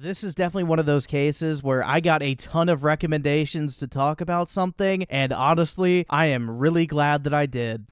This is definitely one of those cases where I got a ton of recommendations to talk about something, and honestly, I am really glad that I did.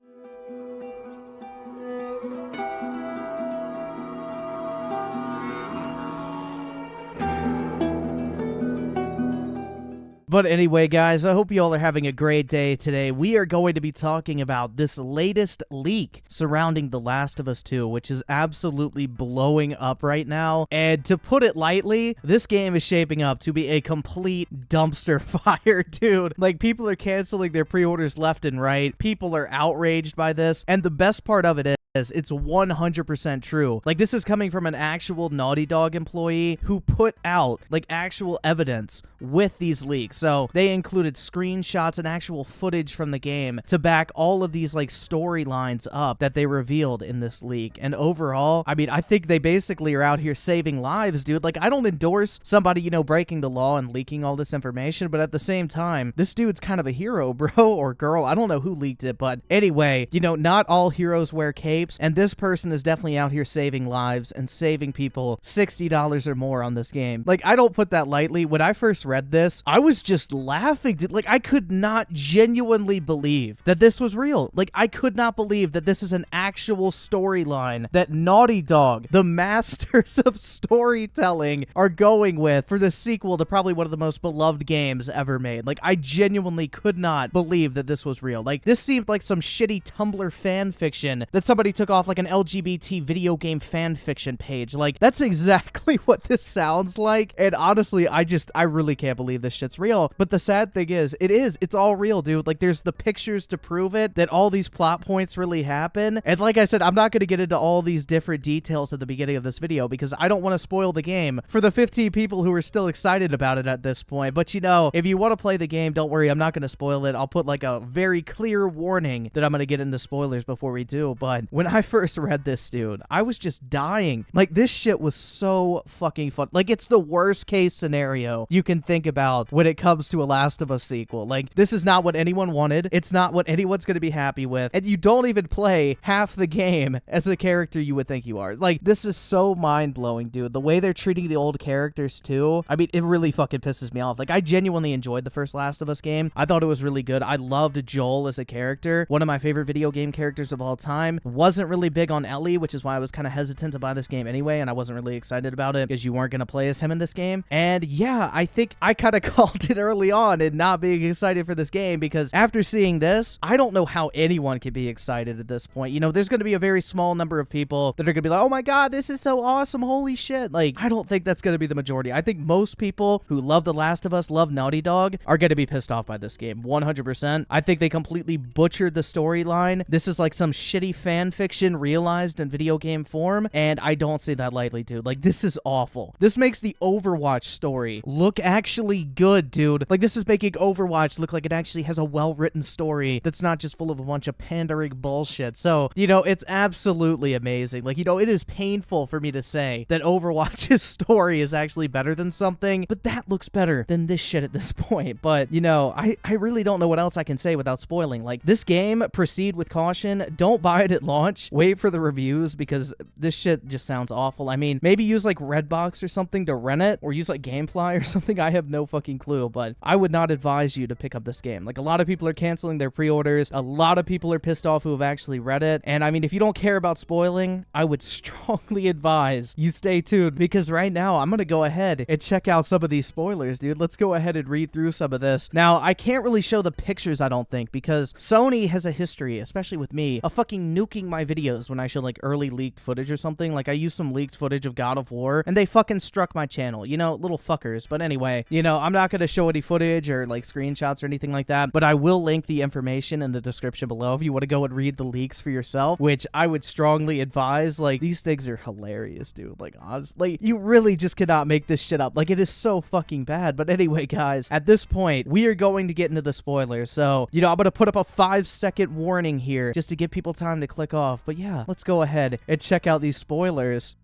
But anyway, guys, I hope you all are having a great day today. We are going to be talking about this latest leak surrounding The Last of Us 2, which is absolutely blowing up right now. And to put it lightly, this game is shaping up to be a complete dumpster fire, dude. Like, people are canceling their pre-orders left and right. People are outraged by this. And the best part of it is, it's 100% true. Like, this is coming from an actual Naughty Dog employee who put out, like, actual evidence with these leaks. So they included screenshots and actual footage from the game to back all of these, like, storylines up that they revealed in this leak. And overall, I mean, I think they basically are out here saving lives, dude. Like, I don't endorse somebody, you know, breaking the law and leaking all this information, but at the same time, this dude's kind of a hero, bro, or girl. I don't know who leaked it, but anyway, you know, not all heroes wear capes, and this person is definitely out here saving lives and saving people $60 or more on this game. Like, I don't put that lightly. When I first read this, I was just laughing. Like, I could not genuinely believe that this was real. Like, I could not believe that this is an actual storyline that Naughty Dog, the masters of storytelling, are going with for the sequel to probably one of the most beloved games ever made. Like, I genuinely could not believe that this was real. Like, this seemed like some shitty Tumblr fan fiction that somebody took off like an LGBT video game fan fiction page. Like, that's exactly what this sounds like. And honestly, I really can't believe this shit's real. But the sad thing is, it's all real, dude. Like, there's the pictures to prove it, that all these plot points really happen. And like I said, I'm not going to get into all these different details at the beginning of this video because I don't want to spoil the game for the 15 people who are still excited about it at this point. But you know, if you want to play the game, don't worry, I'm not going to spoil it. I'll put like a very clear warning that I'm going to get into spoilers before we do. But when I first read this, dude, I was just dying. Like, this shit was so fucking fun. Like, it's the worst case scenario you can think about when it comes to a Last of Us sequel. Like, this is not what anyone wanted. It's not what anyone's going to be happy with. And you don't even play half the game as the character you would think you are. Like, this is so mind-blowing, dude. The way they're treating the old characters, too. I mean, it really fucking pisses me off. Like, I genuinely enjoyed the first Last of Us game. I thought it was really good. I loved Joel as a character. One of my favorite video game characters of all time. Wasn't really big on Ellie, which is why I was kind of hesitant to buy this game anyway, and I wasn't really excited about it because you weren't going to play as him in this game. And yeah, I think I kind of called it early on in not being excited for this game because after seeing this, I don't know how anyone can be excited at this point. You know, there's going to be a very small number of people that are going to be like, oh my god, this is so awesome, holy shit. Like, I don't think that's going to be the majority. I think most people who love The Last of Us, love Naughty Dog, are going to be pissed off by this game, 100%. I think they completely butchered the storyline. This is like some shitty fan fiction realized in video game form, and I don't say that lightly, dude. Like, this is awful. This makes the Overwatch story look actually good, dude. Like, this is making Overwatch look like it actually has a well-written story that's not just full of a bunch of pandering bullshit. So, you know, it's absolutely amazing. Like, you know, it is painful for me to say that Overwatch's story is actually better than something, but that looks better than this shit at this point. But, you know, I really don't know what else I can say without spoiling. Like, this game, proceed with caution. Don't buy it at launch. Wait for the reviews because this shit just sounds awful. I mean, maybe use like Redbox or something to rent it, or use like Gamefly or something. I have no fucking clue, but I would not advise you to pick up this game. Like, a lot of people are canceling their pre-orders. A lot of people are pissed off who have actually read it. And I mean, if you don't care about spoiling, I would strongly advise you stay tuned because right now I'm going to go ahead and check out some of these spoilers, dude. Let's go ahead and read through some of this. Now, I can't really show the pictures, I don't think, because Sony has a history, especially with me, of fucking nuking my videos when I show like early leaked footage or something. Like, I used some leaked footage of God of War and they fucking struck my channel, you know, little fuckers. But anyway, you know, I'm not going to show any footage or like screenshots or anything like that, but I will link the information in the description below if you want to go and read the leaks for yourself, which I would strongly advise. Like, these things are hilarious, dude. Like, honestly, you really just cannot make this shit up. Like, it is so fucking bad. But anyway, guys, at this point, we are going to get into the spoilers. So, you know, I'm going to put up a 5-second warning here just to give people time to click off. But yeah, let's go ahead and check out these spoilers.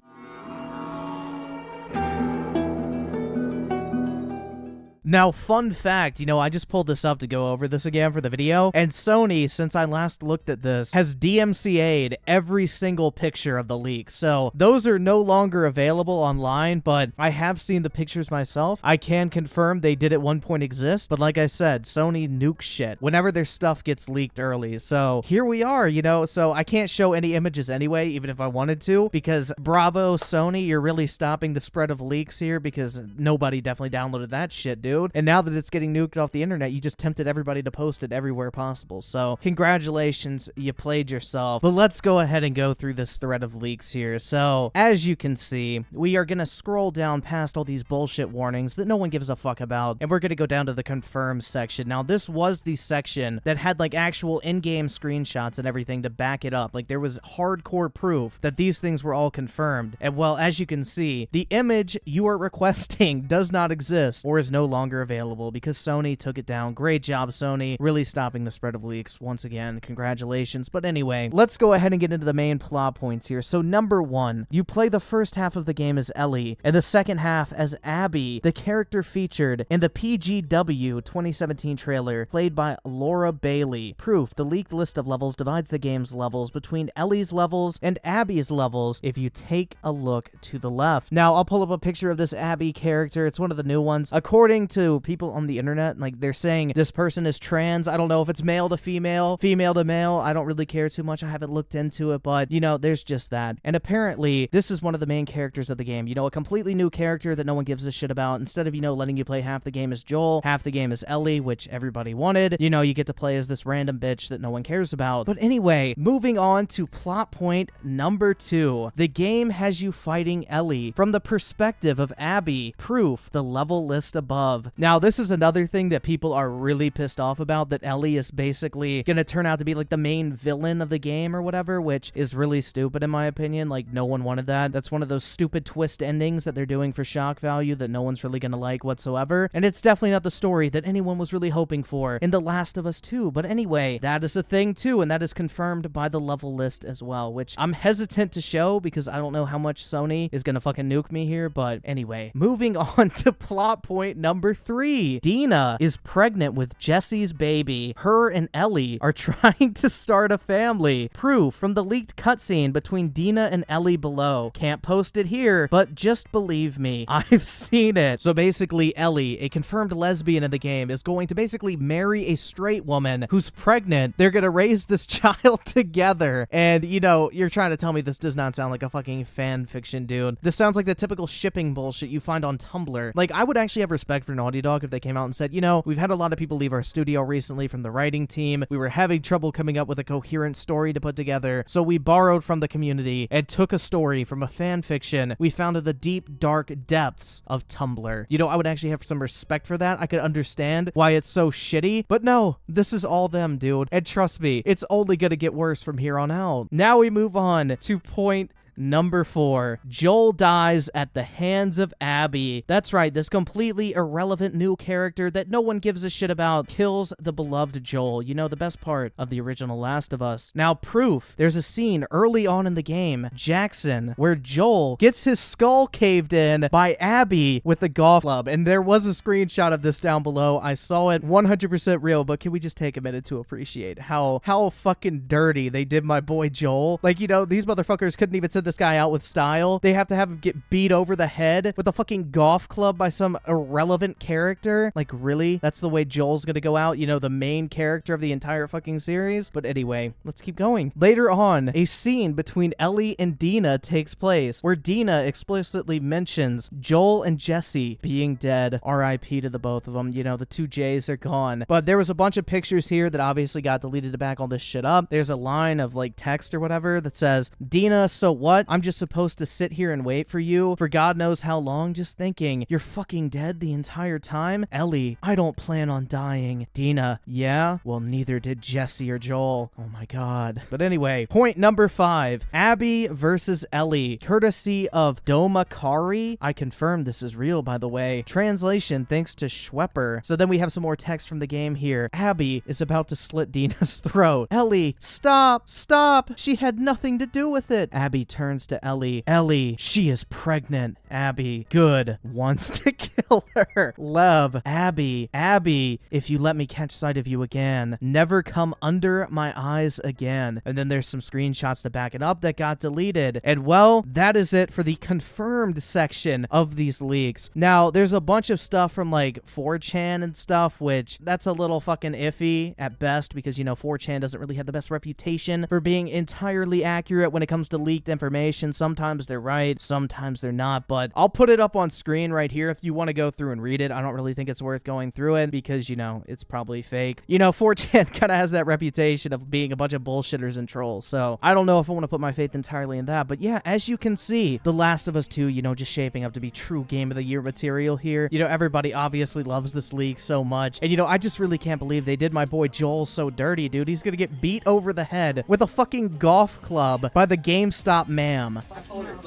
Now, fun fact, I just pulled this up to go over this again for the video, and Sony, since I last looked at this, has DMCA'd every single picture of the leak. So those are no longer available online, but I have seen the pictures myself. I can confirm they did at one point exist, but like I said, Sony nukes shit whenever their stuff gets leaked early. So here we are, so I can't show any images anyway, even if I wanted to, because bravo, Sony, you're really stopping the spread of leaks here, because nobody definitely downloaded that shit, dude. And now that it's getting nuked off the internet, you just tempted everybody to post it everywhere possible. So congratulations, you played yourself. But let's go ahead and go through this thread of leaks here. So as you can see, we are gonna scroll down past all these bullshit warnings that no one gives a fuck about, and we're gonna go down to the confirmed section. Now, this was the section that had like actual in-game screenshots and everything to back it up. Like, there was hardcore proof that these things were all confirmed. And well, as you can see, the image you are requesting does not exist or is no longer available because Sony took it down. Great job, Sony, really stopping the spread of leaks once again. Congratulations. But anyway, let's go ahead and get into the main plot points here. So number one, you play the first half of the game as Ellie and the second half as Abby, the character featured in the PGW 2017 trailer played by Laura Bailey. Proof: the leaked list of levels divides the game's levels between Ellie's levels and Abby's levels if you take a look to the left. Now, I'll pull up a picture of this Abby character. It's one of the new ones. According to people on the internet, like, they're saying this person is trans. I don't know if it's male to female, female to male. I don't really care too much. I haven't looked into it, but, there's just that. And apparently, this is one of the main characters of the game. A completely new character that no one gives a shit about. Instead of, letting you play half the game as Joel, half the game as Ellie, which everybody wanted, you get to play as this random bitch that no one cares about. But anyway, moving on to plot point number 2. The game has you fighting Ellie from the perspective of Abby. Proof: the level list above. Now, this is another thing that people are really pissed off about, that Ellie is basically gonna turn out to be like the main villain of the game or whatever, which is really stupid in my opinion. Like, no one wanted that. That's one of those stupid twist endings that they're doing for shock value that no one's really gonna like whatsoever. And it's definitely not the story that anyone was really hoping for in The Last of Us 2. But anyway, that is a thing too, and that is confirmed by the level list as well, which I'm hesitant to show because I don't know how much Sony is gonna fucking nuke me here. But anyway, moving on to plot point number 3. Dina is pregnant with Jesse's baby. Her and Ellie are trying to start a family. Proof from the leaked cutscene between Dina and Ellie below. Can't post it here, but just believe me, I've seen it. So basically, Ellie, a confirmed lesbian in the game, is going to basically marry a straight woman who's pregnant. They're gonna raise this child together. And, you're trying to tell me this does not sound like a fucking fan fiction, dude. This sounds like the typical shipping bullshit you find on Tumblr. Like, I would actually have respect for Naughty Dog if they came out and said, we've had a lot of people leave our studio recently from the writing team. We were having trouble coming up with a coherent story to put together, so we borrowed from the community and took a story from a fan fiction we found in the deep, dark depths of Tumblr. I would actually have some respect for that. I could understand why it's so shitty, but no, this is all them, dude. And trust me, it's only gonna get worse from here on out. Now we move on to point number 4. Joel dies at the hands of Abby. That's right, this completely irrelevant new character that no one gives a shit about kills the beloved Joel. The best part of the original Last of Us. Now, proof: there's a scene early on in the game, Jackson, where Joel gets his skull caved in by Abby with a golf club. And there was a screenshot of this down below. I saw it, 100% real, but can we just take a minute to appreciate how fucking dirty they did my boy Joel? Like, these motherfuckers couldn't even send this guy out with style. They have to have him get beat over the head with a fucking golf club by some irrelevant character. Like, really? That's the way Joel's gonna go out? The main character of the entire fucking series? But anyway, let's keep going. Later on, a scene between Ellie and Dina takes place, where Dina explicitly mentions Joel and Jesse being dead. R.I.P. to the both of them. The two J's are gone. But there was a bunch of pictures here that obviously got deleted to back all this shit up. There's a line of, like, text or whatever that says, Dina, so what? I'm just supposed to sit here and wait for you for God knows how long, just thinking, you're fucking dead the entire time? Ellie, I don't plan on dying. Dina, yeah? Well, neither did Jesse or Joel. Oh my God. But anyway, point number 5. Abby versus Ellie, courtesy of Domakari. I confirm this is real, by the way. Translation thanks to Schwepper. So then we have some more text from the game here. Abby is about to slit Dina's throat. Ellie, stop! Stop! She had nothing to do with it. Abby turns turns to Ellie. Ellie, she is pregnant. Abby, good, wants to kill her. Lev, Abby, Abby, if you let me catch sight of you again, never come under my eyes again. And then there's some screenshots to back it up that got deleted. And well, that is it for the confirmed section of these leaks. Now, there's a bunch of stuff from like 4chan and stuff, which that's a little fucking iffy at best because, you know, 4chan doesn't really have the best reputation for being entirely accurate when it comes to leaked information. Sometimes they're right, sometimes they're not, but I'll put it up on screen right here if you want to go through and read it. I don't really think it's worth going through it because, you know, it's probably fake. You know, 4chan kind of has that reputation of being a bunch of bullshitters and trolls, so I don't know if I want to put my faith entirely in that. But yeah, as you can see, The Last of Us 2, you know, just shaping up to be true Game of the Year material here. You know, everybody obviously loves this leak so much, and you know, I just really can't believe they did my boy Joel so dirty, dude. He's gonna get beat over the head with a fucking golf club by the GameStop ma'am.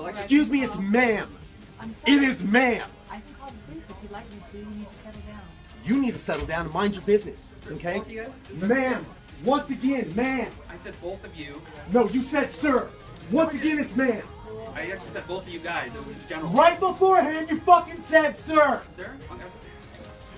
Excuse me, it's ma'am. It is ma'am. I can call the police if you'd like me to. You need to settle down. You need to settle down and mind your business, okay? Ma'am, once again, ma'am. I said both of you. No, you said sir. Once again, it's ma'am. I actually said both of you guys. It was general. Right beforehand, you fucking said sir. Sir? Okay.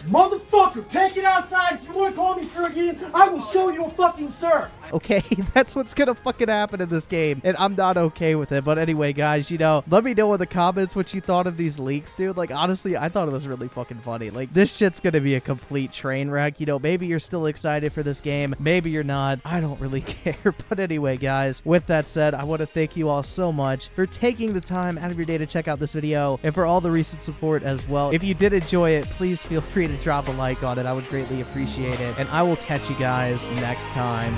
Motherfucker, take it outside. If you want to call me sir again, I will show you a fucking sir. Okay, that's what's gonna fucking happen in this game, and I'm not okay with it. But anyway, guys, you know, let me know in the comments what you thought of these leaks, dude. Like, honestly, I thought it was really fucking funny. Like, this shit's gonna be a complete train wreck. You know, maybe you're still excited for this game, maybe you're not. I don't really care. But anyway, guys, with that said, I want to thank you all so much for taking the time out of your day to check out this video, and for all the recent support as well. If you did enjoy it, please feel free to drop a like on it. I would greatly appreciate it, and I will catch you guys next time.